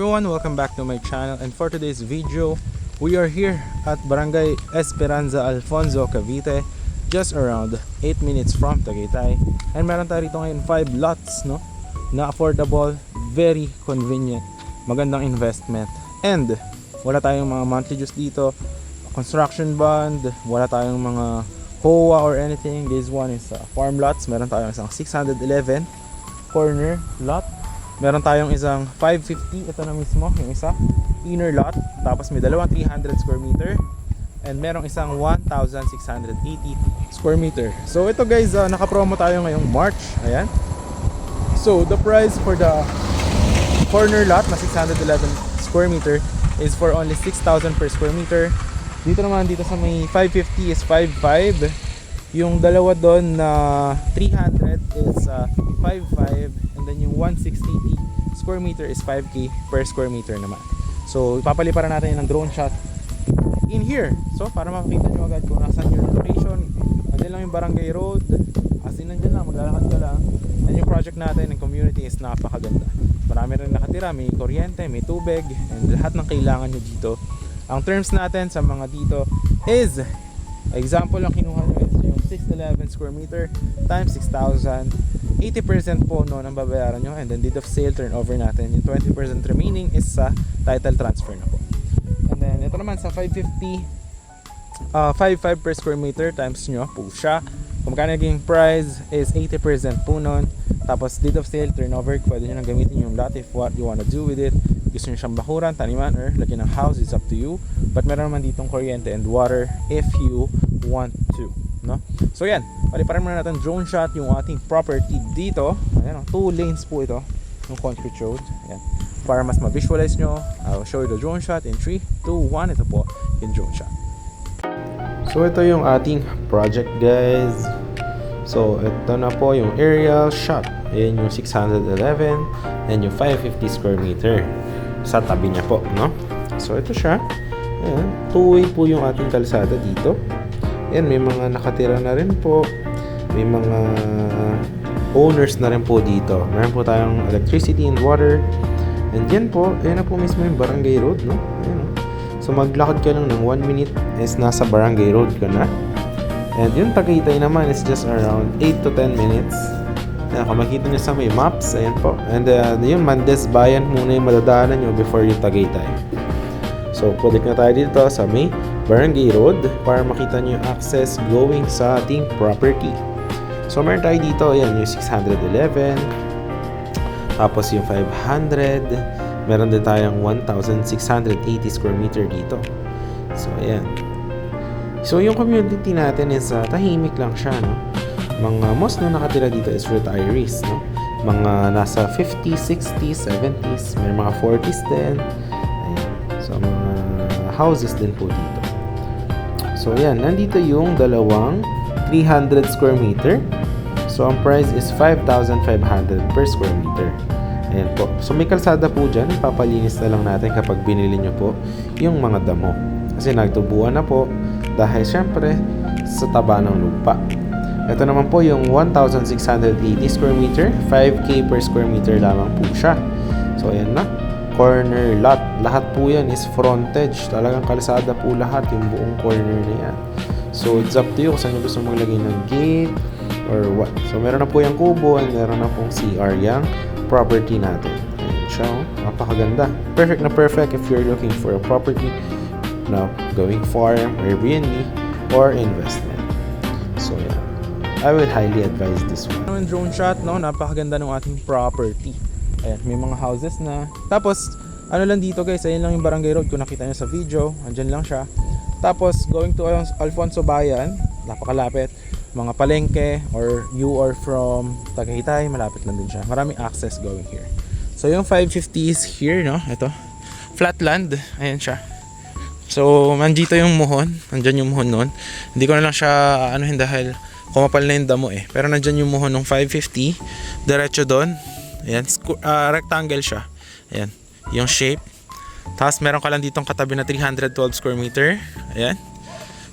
Everyone, welcome back to my channel, and for today's video we are here at Barangay Esperanza, Alfonso, Cavite, just around 8 minutes from Tagaytay. And meron tayo rito ngayon 5 lots, no, na affordable, very convenient, magandang investment, and wala tayong mga monthly dues dito, construction bond, wala tayong mga HOA or anything. This one is farm lots. Meron tayong isang 611 corner lot, meron tayong isang 550, ito na mismo yung isa, inner lot, tapos may dalawang 300 square meter, and merong isang 1,680 square meter. So ito guys, naka-promo tayo ngayong March. Ayan. So the price for the corner lot na 611 square meter is for only 6,000 per square meter. Dito naman, dito sa may 550 is 5,500. Yung dalawa doon na 300 is 5,500. And then yung 1,680 square meter is 5K per square meter naman. So ipapaliparan natin ng drone shot in here. So para makita nyo agad kung nasan yung location. Andyan lang yung barangay road. As in, nandyan lang, maglalakad ka lang. And yung project natin, yung community is napakaganda. Marami rin nakatira, may kuryente, may tubig, and lahat ng kailangan nyo dito. Ang terms natin sa mga dito is, example lang kinuha nyo is yung 611 square meter times 6,000. 80% po noon ang babayaran nyo, and then deed of sale turnover natin. Yung 20% remaining is sa title transfer na po. And then ito naman sa 550, 5,500 per square meter times nyo po siya. Kung magkano naging price is 80% po noon. Tapos deed of sale turnover, pwede nyo nang gamitin yung lot if what you wanna do with it. Gusto nyo siyang bakuran, taniman, or lagyan ng house, it's up to you. But meron naman ditong kuryente and water if you want to, no? So yan, paliparan muna natin drone shot yung ating property dito. Ayan, 2 lanes po ito, yung concrete road. Ayan. Para mas ma-visualize nyo, I'll show you the drone shot in 3, 2, 1. Ito po yung drone shot. So ito yung ating project guys. So ito na po yung aerial shot. Ayan yung 611 and yung 550 square meter sa tabi niya po, no? So ito siya. Ayan, two-way po yung ating kalsada dito. Ayan, may mga nakatira na rin po. May mga owners na rin po dito. Meron po tayong electricity and water. And yan po, ayan na po mismo yung barangay road, no? Ayan. So maglakad ka lang ng 1 minute is nasa barangay road ka na. And yung Tagaytay naman is just around 8 to 10 minutes. Ayan, kung makita nyo sa may maps, ayan po. And yung Mandes Bayan muna yung madadaanan nyo before yung Tagaytay. So pwede na tayo dito sa may barangay road para makita nyo yung access going sa ating property. So meron tayo dito, ayan yung 611. Tapos yung 500. Meron din tayong 1,680 square meter dito. So ayan. So yung community natin is tahimik lang siya, no? Mga most na nakatira dito is retirees, no? Mga nasa 50s, 60s, 70s, may mga 40s din. Ayan. So mga houses din po dito. So ayan, nandito yung dalawang 300 square meter. So ang price is 5,500 per square meter. Ayan po. So may kalsada po dyan, papalinis na lang natin kapag binili nyo po yung mga damo. Kasi nagtubuan na po dahil syempre sa taba ng lupa. Ito naman po yung 1,680 square meter, 5K per square meter lamang po siya. So ayan na, corner lot. Lahat po yan is frontage. Talagang kalsada po lahat, yung buong corner na yan. So it's up to you kung saan nyo gusto maglagay ng gate or what. So meron na po yung kubo and meron na pong CR yung property natin. Ayan siya, napakaganda. Perfect na perfect if you're looking for a property now going farm, Airbnb, or investment. So yeah, I would highly advise this one. Yung drone shot, no, napakaganda ng ating property. Ayan, may mga houses na. Tapos, ano lang dito guys, ayun lang yung barangay road. Kung nakita nyo sa video, andyan lang siya. Tapos, going to Alfonso Bayan, napakalapit. Mga palengke, or you are from Tagaytay, malapit lang din siya. Maraming access going here. So, yung 550 is here, no? Ito, flatland. Ayan siya. So, nandito yung muhon. Nandyan yung muhon nun. Hindi ko na lang siya, dahil kumapal na yung damo eh. Pero nandyan yung muhon ng 550. Diretso doon. Ayan, rectangle siya. Ayan, yung shape. Tapos meron ka lang ditong katabi na 312 square meter. Ayan.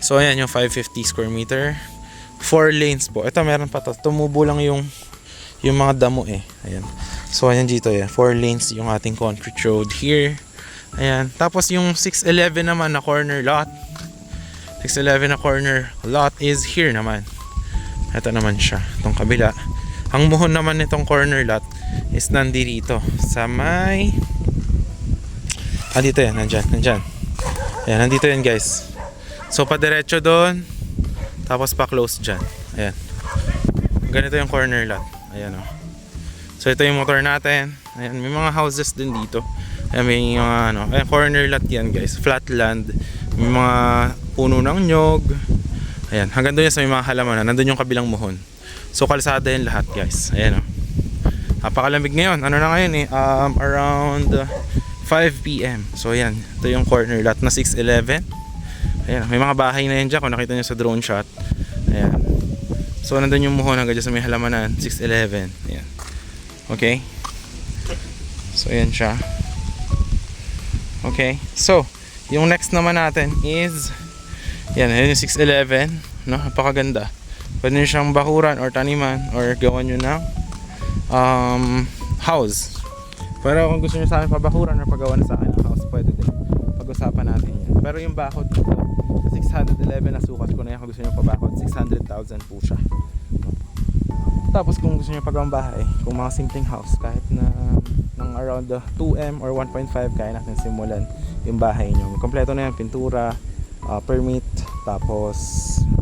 So ayan yung 550 square meter. 4 lanes po. Ito meron pa to. Tumubo lang yung mga damo eh. Ayan. So ayan dito yan, 4 lanes yung ating concrete road here. Ayan, tapos yung 611 naman na corner lot. 611 na corner lot is here naman. Ito naman siya, itong kabila. Ang muhon naman nitong corner lot is nandito sa may dito yan, nandyan. Ayan, nandito yan guys. So padiretso doon, tapos pa-close dyan. Ayan. Ganito yung corner lot. Ayan o. So ito yung motor natin. Ayan, may mga houses din dito. Ayan, may mga ayan, corner lot yan guys. Flat land. May mga puno ng nyog. Ayan, hanggang doon yan sa may mga halaman. Nandun yung kabilang muhon. So kalsada yan lahat guys. Ayan o. Napakalamig ngayon. Ano na ngayon eh? Around 5 PM. So ayan, ito yung corner lot na 611. Ayan, may mga bahay na yan dyan kung nakita nyo sa drone shot. Ayan. So nandun yung muhon hanggang dyan sa may halamanan. 611. Ayan. Okay. So ayan siya. Okay. So yung next naman natin is yan, yun yung 611. No? Napakaganda. Pwede nyo siyang bakuran or taniman or gawan nyo ng house. Pero kung gusto nyo sa akin pabakuran or pagawa na sa akin ng house, pwede din. Pag-usapan natin yan. Pero yung bakod dito, sa 611 na sukat ko na yan. Kung gusto nyo pabakod, 600,000 po siya. Tapos kung gusto nyo pagawang bahay, kung mga simpleng house, kahit na ng around 2M or 1.5, kaya natin simulan yung bahay nyo. Kompleto na yan, pintura, permit, tapos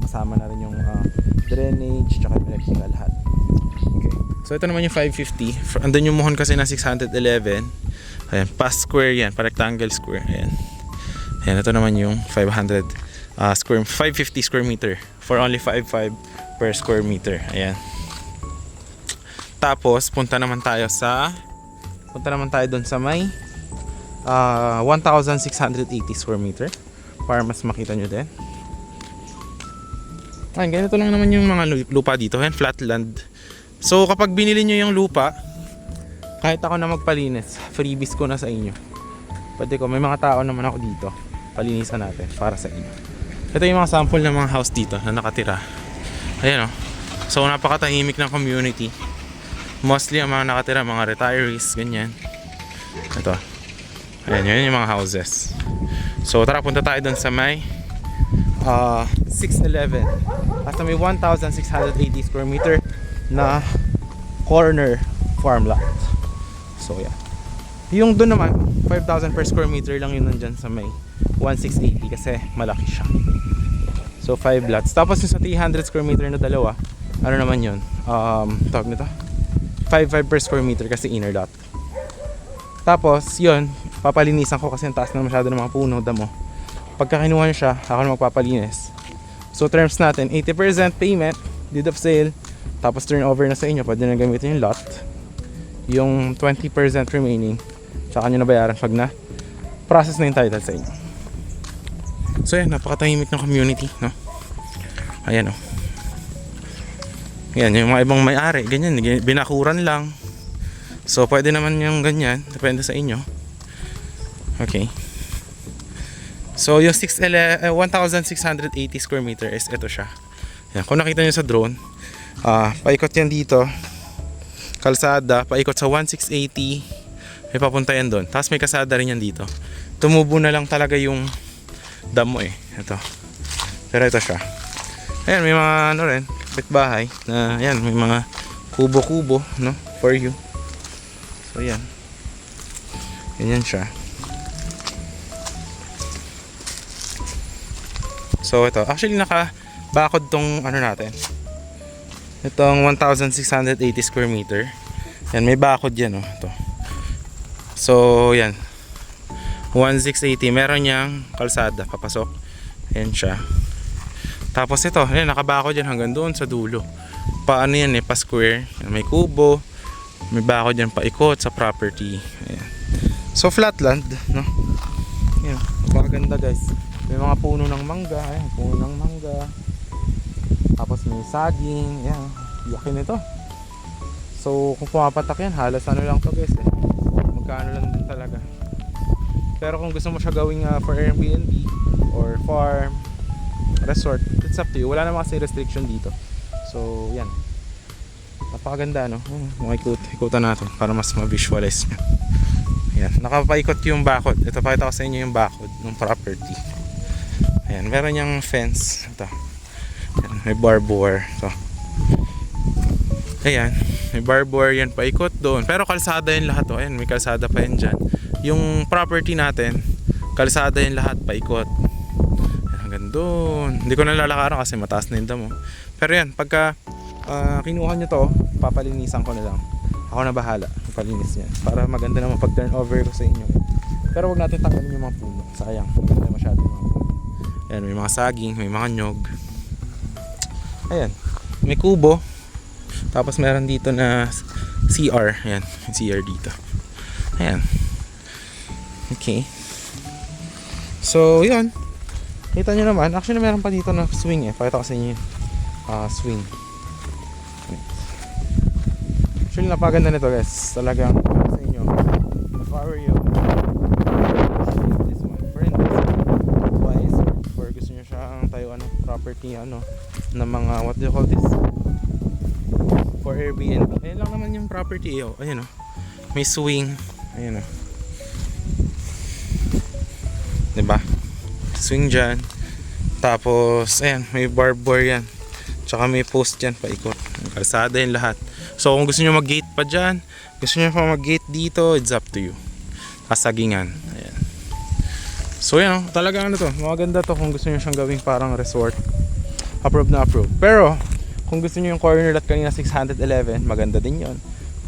kasama na rin yung drainage, tsaka electrical lahat. Okay. So ito naman yung 550. Andun yung muhon kasi na 611. Ayan, pass square yan, pa rectangle square. Ayan. Ayan, ito naman yung 550 square meter for only 5.5 per square meter. Ayan. Tapos punta naman tayo doon sa may 1,680 square meter para mas makita nyo din. Ayan, ganito lang naman yung mga lupa dito. Ayan, flat land. So kapag binili nyo yung lupa, kahit ako na magpalinis, freebies ko na sa inyo. Pwede ko, may mga tao naman ako dito, palinisan natin para sa inyo. Ito yung mga sample ng mga house dito na nakatira. Ayan o. So napakatahimik ng community. Mostly ang mga nakatira, mga retirees, ganyan. Ito. Ayan, yun yung mga houses. So tara, punta tayo dun sa may 611 at may 1,680 square meter na corner farm lot. So yeah. Yung dun naman 5,000 per square meter lang yun nandyan sa may 1,680 kasi malaki siya. So 5 lots. Tapos yung sa 300 square meter na dalawa, ano naman yun? Tawag nito? 5.5 per square meter kasi inner lot. Tapos yun, papalinisan ko kasi ang taas na masyado ng mga puno, damo. Pagka kinuha nyo siya, ako na magpapalinis. So terms natin, 80% payment, deed of sale, tapos turnover na sa inyo, pwede na gamitin yung lot. Yung 20% remaining, tsaka nyo na bayaran pag na process na yung title sa inyo. So yan, napakatahimik ng community, no? Ayan o. Yan, yung mga ibang may-ari, ganyan, binakuran lang. So pwede naman yung ganyan, depende sa inyo. Okay. So yung 1,680 square meter is ito siya. Yan, kung nakita nyo sa drone, paikot yan dito, kalsada, paikot sa 1,680, may papunta yan doon. Tapos may kasada rin yan dito. Tumubo na lang talaga yung damo eh. Ito. Pero ito siya. Ayan, may mga ano rin, bahay na yan, may mga kubo-kubo, no, for you. So yan. Ganyan siya. So ito, actually nakabakod tong ano natin. Itong 1,680 square meter. Yan, may bakod yan, oh. Ito. So yan. 1,680, meron niyang kalsada papasok. Yan siya. Tapos ito, yan, nakabakod yan hanggang doon sa dulo. Paano yan eh, pa square. Yan, may kubo. May bakod yan paikot sa property. Ayan. So flat land, no? Yan, napakaganda guys. May mga puno ng mangga, ayan, puno ng mangga. Tapos may saging, ayan, yakin ito. So kung pumapatak yan, halos ano lang to guys eh. Magkano lang din talaga. Pero kung gusto mo siya gawing for Airbnb or farm, resort, it's up to you. Wala namang kasi restriction dito. So yan, Napakaganda, no? Ikutan natin para mas ma-visualize nyo. Ayan, nakapaikot yung bakod. Ito, pakita ko sa inyo yung bakod ng property. Ayan, meron niyang fence. Ito. Ayan, may barbed wire. Ito. Ayan, may barbed wire yan, paikot doon. Pero kalsada yung lahat, oh. Ayan, may kalsada pa yan dyan. Yung property natin, kalsada yung lahat, paikot. Ayan, hanggang doon. Hindi ko nalalakaran kasi mataas na yung damo. Pero yan, pagka kinuha nyo to, papalinisan ko na lang. Ako na bahala, palinis niya. Para maganda naman pag turn over ko sa inyo. Pero wag natin tanggalin yung mga puno. Sayang, maganda masyado yung mga puno. Ayan, may mga saging, may mga nyog. Ayan, may kubo. Tapos meron dito na CR. Ayan, yung CR dito. Ayan. Okay. So, yun. Kita nyo naman. Actually, meron pa dito na swing eh. Pakita ko sa inyo yun. Swing. Actually, napaganda nito guys. Talagang sa inyo. If I were you, this one. For instance, for gusto nyo siyang tayo property na mga, what do you call this? For Airbnb. Ayun lang naman yung property. Ayun o. May swing. Ayun o. Diba? Swing dyan. Tapos, ayan, may barbed wire yan. Tsaka may post dyan, paikot. Kalsada yung lahat. So, kung gusto nyo mag-gate pa dyan, gusto nyo pa mag-gate dito, it's up to you. Kasagingan. Ayan. So, yan, talagang to. Maganda to kung gusto nyo siyang gawing parang resort. Approve na approve. Pero, kung gusto nyo yung corner lot kanina 611, maganda din yon.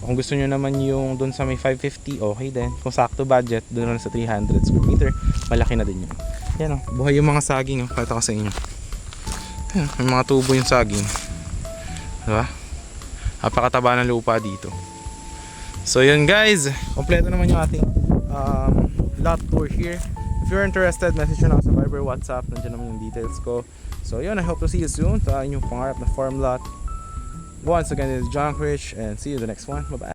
Kung gusto nyo naman yung dun sa may 550, okay din. Kung sakto budget, dun na sa 300 square meter, malaki na din yun. Yan o, buhay yung mga saging. Pakita ko sa inyo. Ayan, may mga tubo yung saging. Diba? Napakataba ng lupa dito. So yun guys, kompleto naman yung ating lot tour here. If you're interested, message nyo na ako sa Viber, WhatsApp. Nandiyan naman yung details ko. So yun, I hope to see you soon sa inyong pangarap na farm lot. Once again, this is John Rich and see you in the next one. Bye bye.